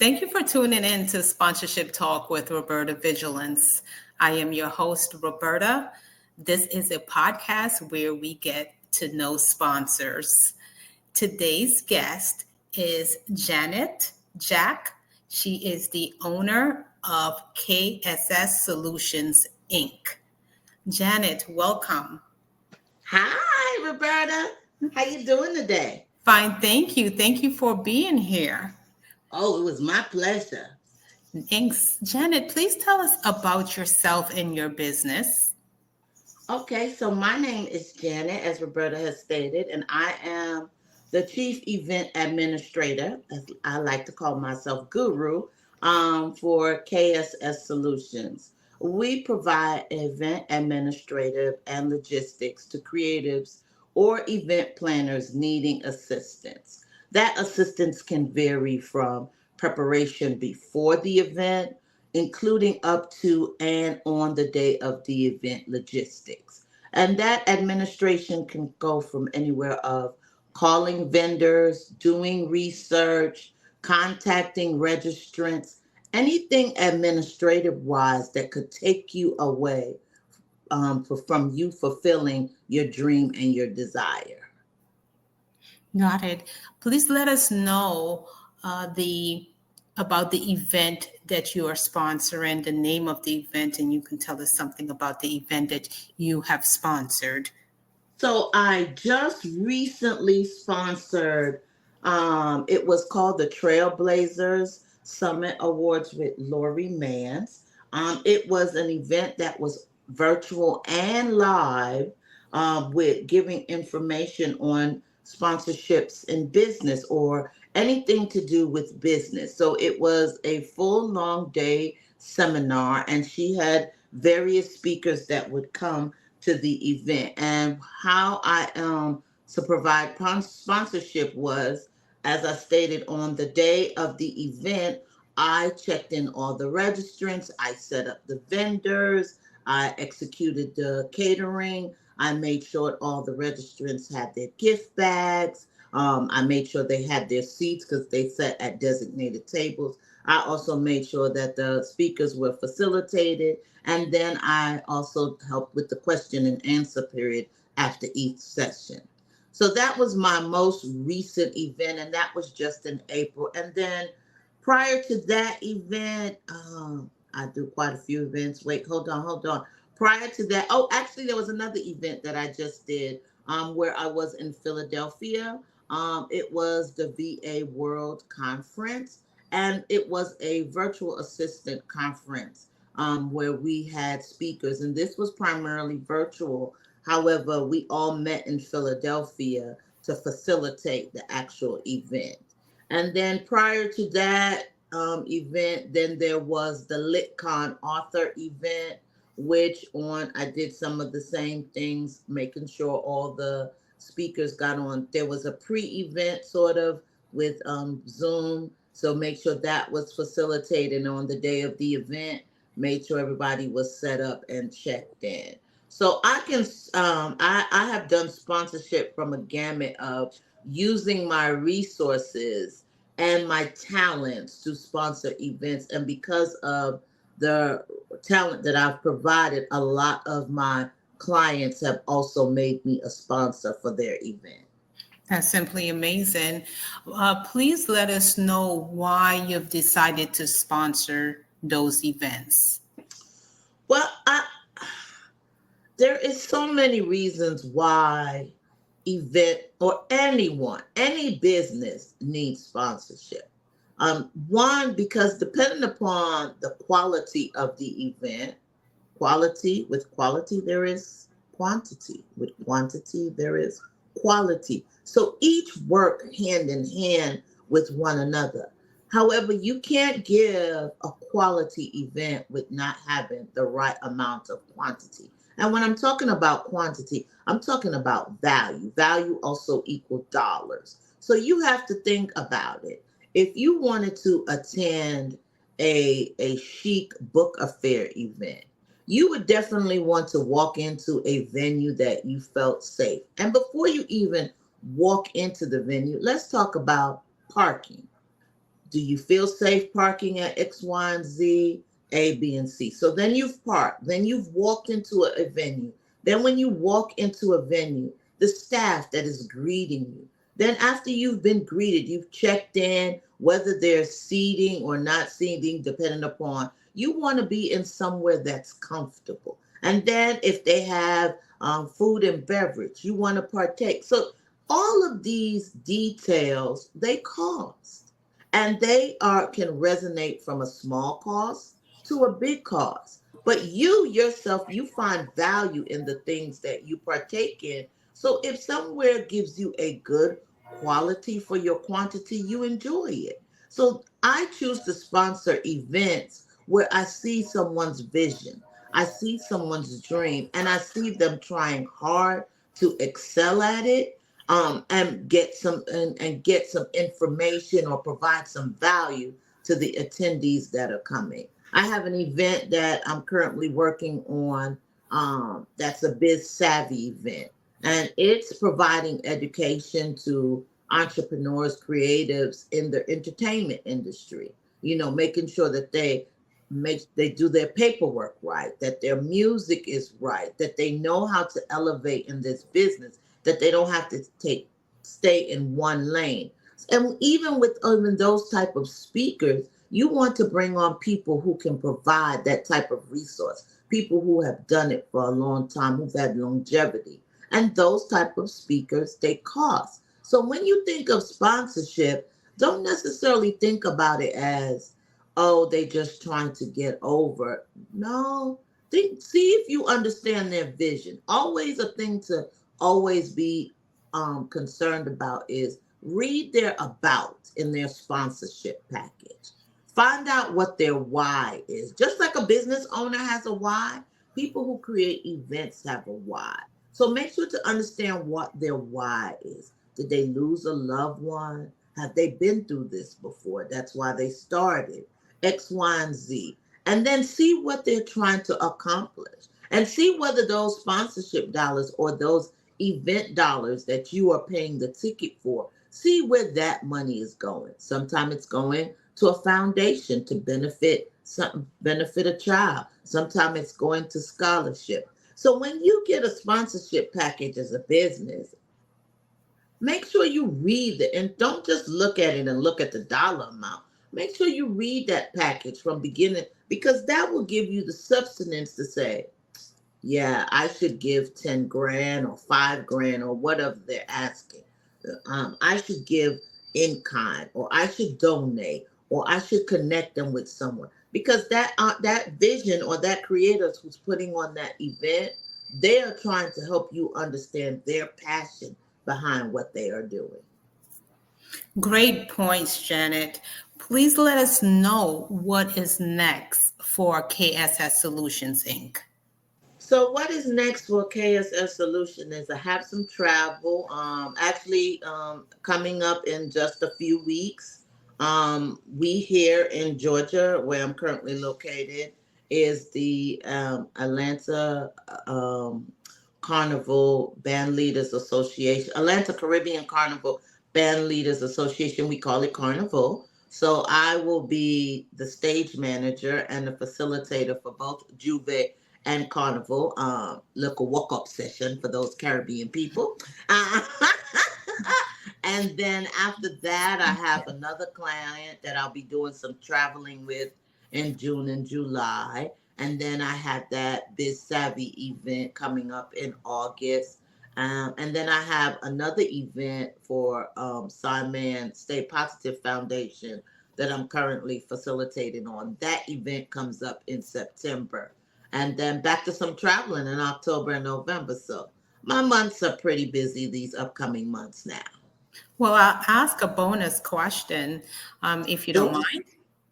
Thank you for tuning in to Sponsorship Talk with Roberta Vigilance. I am your host, Roberta. This is a podcast where we get to know sponsors. Today's guest is Janet Jack. She is the owner of KSS Solutions, Inc. Janet, welcome. Hi, Roberta. How you doing today? Fine, thank you. Thank you for being here. Oh, it was my pleasure. Thanks. Janet, please tell us about yourself and your business. Okay, so my name is Janet, as Roberta has stated, and I am the Chief Event Administrator, as I like to call myself, Guru, for KSS Solutions. We provide event administrative and logistics to creatives or event planners needing assistance. That assistance can vary from preparation before the event, including up to and on the day of the event logistics. And that administration can go from anywhere of calling vendors, doing research, contacting registrants, anything administrative wise that could take you away from you fulfilling your dream and your desire. Got it. Please let us know the about the event that you are sponsoring, the name of the event, and you can tell us something about the event that you have sponsored. So I just recently sponsored, it was called the Trailblazers Summit Awards with Lori Mans. It was an event that was virtual and live, with giving information on sponsorships in business or anything to do with business. So it was a full long day seminar, and she had various speakers that would come to the event. And how I to provide sponsorship was, as I stated, on the day of the event, I checked in all the registrants, I set up the vendors, I executed the catering, I made sure all the registrants had their gift bags. I made sure they had their seats because they sat at designated tables. I also made sure that the speakers were facilitated, and then I also helped with the question and answer period after each session. So that was my most recent event, and that was just in April. And then prior to that event, I do quite a few events. Wait, hold on. Prior to that, oh, actually, there was another event that I just did, where I was in Philadelphia. It was the VA World Conference, and it was a virtual assistant conference, where we had speakers, and this was primarily virtual. However, we all met in Philadelphia to facilitate the actual event. And then prior to that event, then there was the LitCon author event, which on I did some of the same things, making sure all the speakers got on. There was a pre-event sort of with Zoom, so make sure that was facilitated on the day of the event. Made sure everybody was set up and checked in. So I have done sponsorship from a gamut of using my resources and my talents to sponsor events. And because of the talent that I've provided, a lot of my clients have also made me a sponsor for their event. That's simply amazing. Please let us know why you've decided to sponsor those events. Well, there is so many reasons why event or any business needs sponsorship. One, because depending upon the quality of the event, with quality there is quantity, with quantity there is quality. So each work hand in hand with one another. However, you can't give a quality event with not having the right amount of quantity. And when I'm talking about quantity, I'm talking about value. Value also equal dollars. So you have to think about it. If you wanted to attend a chic book affair event, you would definitely want to walk into a venue that you felt safe. And before you even walk into the venue, let's talk about parking. Do you feel safe parking at X, Y, and Z, A, B, and C? So then you've parked, then you've walked into a venue. Then when you walk into a venue, the staff that is greeting you. Then after you've been greeted, you've checked in, whether there's seating or not seating, depending upon, you want to be in somewhere that's comfortable. And then if they have food and beverage, you want to partake. So all of these details, they cost. And they are can resonate from a small cost to a big cost. But you yourself, you find value in the things that you partake in. So if somewhere gives you a good quality for your quantity, you enjoy it. So I choose to sponsor events where I see someone's vision, I see someone's dream, and I see them trying hard to excel at it, and get some information or provide some value to the attendees that are coming. I have an event that I'm currently working on. That's a Biz Savvy event, and it's providing education to entrepreneurs, creatives in the entertainment industry. You know, making sure that they do their paperwork right, that their music is right, that they know how to elevate in this business, that they don't have to stay in one lane. And even with even those type of speakers, you want to bring on people who can provide that type of resource, people who have done it for a long time, who've had longevity. And those type of speakers, they cost. So when you think of sponsorship, don't necessarily think about it as, oh, they just trying to get over. No, see if you understand their vision. Always a thing to always be concerned about is read their about in their sponsorship package. Find out what their why is. Just like a business owner has a why, people who create events have a why. So make sure to understand what their why is. Did they lose a loved one? Have they been through this before? That's why they started. X, Y, and Z. And then see what they're trying to accomplish. And see whether those sponsorship dollars or those event dollars that you are paying the ticket for, see where that money is going. Sometimes it's going to a foundation to benefit a child. Sometimes it's going to scholarship. So when you get a sponsorship package as a business, make sure you read it and don't just look at it and look at the dollar amount. Make sure you read that package from beginning, because that will give you the substance to say, yeah, I should give 10 grand or 5 grand or whatever they're asking. I should give in kind, or I should donate, or I should connect them with someone, because that vision or that creator who's putting on that event, they are trying to help you understand their passion behind what they are doing. Great points, Janet. Please let us know what is next for KSS Solutions, Inc. So what is next for KSS Solution is I have some travel, coming up in just a few weeks. We here in Georgia, where I'm currently located, is the Atlanta Carnival Band Leaders Association, Atlanta Caribbean Carnival Band Leaders Association. We call it Carnival. So I will be the stage manager and the facilitator for both Juve and Carnival, little walk-up session for those Caribbean people. Uh, and then after that, I have another client that I'll be doing some traveling with in June and July. And then I have that Biz Savvy event coming up in August. And then I have another event for Simon Stay Positive Foundation that I'm currently facilitating on. That event comes up in September. And then back to some traveling in October and November. So my months are pretty busy these upcoming months now. Well, I'll ask a bonus question, if you don't mind.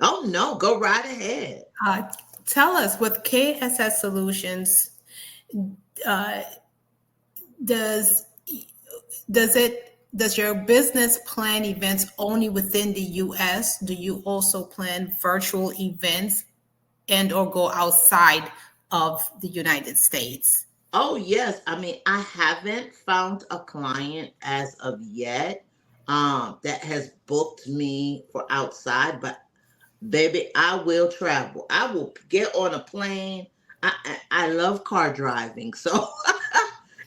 Oh, no, go right ahead. Tell us, with KSS Solutions, does your business plan events only within the U.S.? Do you also plan virtual events and or go outside of the United States? Oh, yes. I mean, I haven't found a client as of yet that has booked me for outside, but baby, I will travel. I will get on a plane. I love car driving, so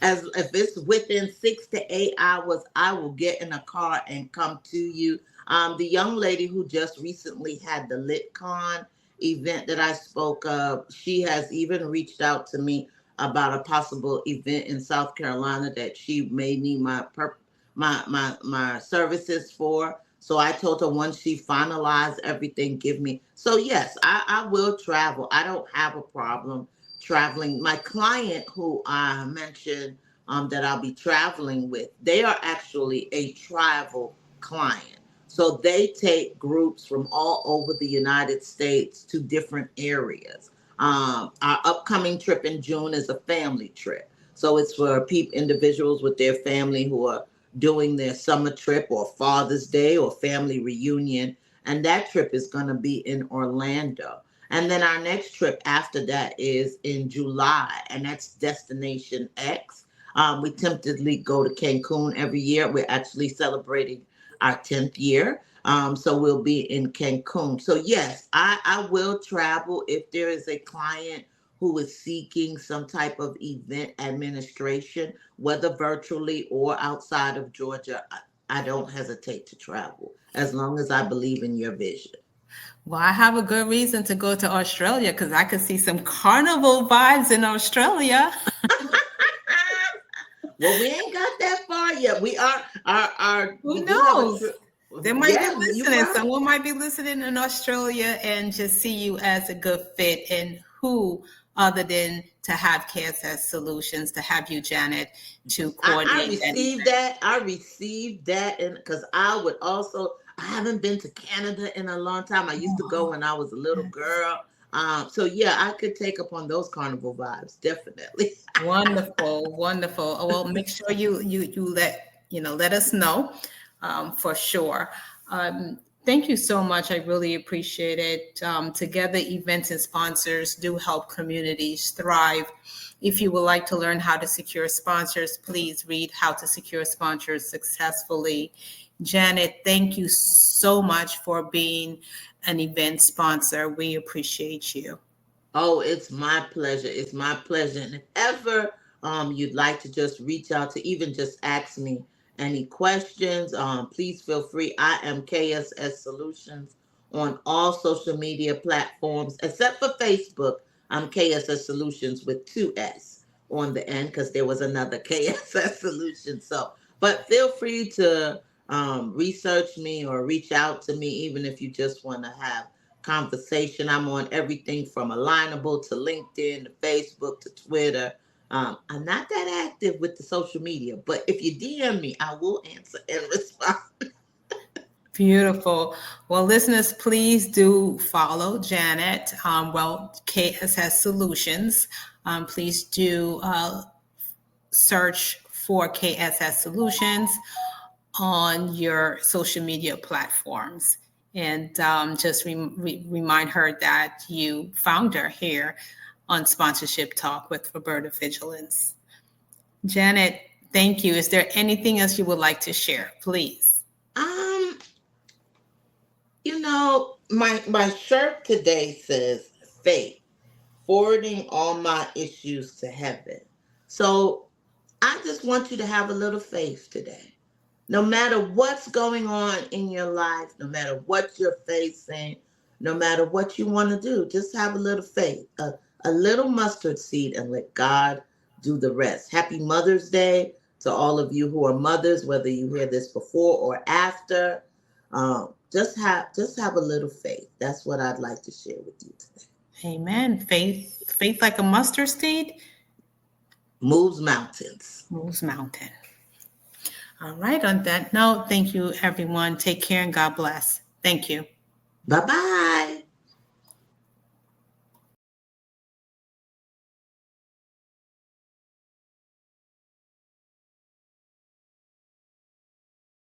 as if it's within 6 to 8 hours, I will get in a car and come to you. The young lady who just recently had the LitCon event that I spoke of, she has even reached out to me about a possible event in South Carolina that she may need my services for. So I told her once she finalized everything, give me. So yes, I will travel. I don't have a problem traveling. My client who I mentioned that I'll be traveling with, they are actually a travel client. So they take groups from all over the United States to different areas. Our upcoming trip in June is a family trip. So it's for individuals with their family who are doing their summer trip or Father's Day or family reunion. And that trip is going to be in Orlando. And then our next trip after that is in July, and that's Destination X. We tentatively go to Cancun every year. We're actually celebrating our 10th year. So we'll be in Cancun. So yes, I will travel if there is a client who is seeking some type of event administration, whether virtually or outside of Georgia. I don't hesitate to travel as long as I believe in your vision. Well, I have a good reason to go to Australia because I could see some carnival vibes in Australia. Well, we ain't got that far yet. We are our Who we knows? They might Yeah, be listening. Someone might be listening in Australia and just see you as a good fit. And who other than to have KSS Solutions, to have you, Janet, to coordinate. I received that. I received that, and because I haven't been to Canada in a long time. I used to go when I was a little girl. So yeah, I could take up on those carnival vibes, definitely. Wonderful, wonderful. Well, make sure you let us know for sure. Thank you so much. I really appreciate it. Together, events and sponsors do help communities thrive. If you would like to learn how to secure sponsors, please read How to Secure Sponsors Successfully. Janet, thank you so much for being an event sponsor. We appreciate you. Oh, it's my pleasure. It's my pleasure. And if ever you'd like to just reach out to even just ask me any questions, please feel free. I am KSS Solutions on all social media platforms except for Facebook. I'm KSS Solutions with 2S on the end because there was another KSS Solution. So, but feel free to research me or reach out to me, even if you just want to have conversation. I'm on everything from Alignable to LinkedIn to Facebook to Twitter. I'm not that active with the social media, but if you DM me, I will answer and respond. Beautiful. Well, listeners, please do follow Janet. KSS Solutions. Please do search for KSS Solutions on your social media platforms. And just remind her that you found her here on Sponsorship Talk with Roberta Vigilance. Janet, thank you. Is there anything else you would like to share, please? My shirt today says faith, forwarding all my issues to heaven. So I just want you to have a little faith today. No matter what's going on in your life, no matter what you're facing, no matter what you want to do, just have a little faith, a little mustard seed, and let God do the rest. Happy Mother's Day to all of you who are mothers, whether you hear this before or after. Just have a little faith. That's what I'd like to share with you today. Amen. Faith like a mustard seed moves mountains. Moves mountain. All right. On that note, thank you, everyone. Take care and God bless. Thank you. Bye-bye.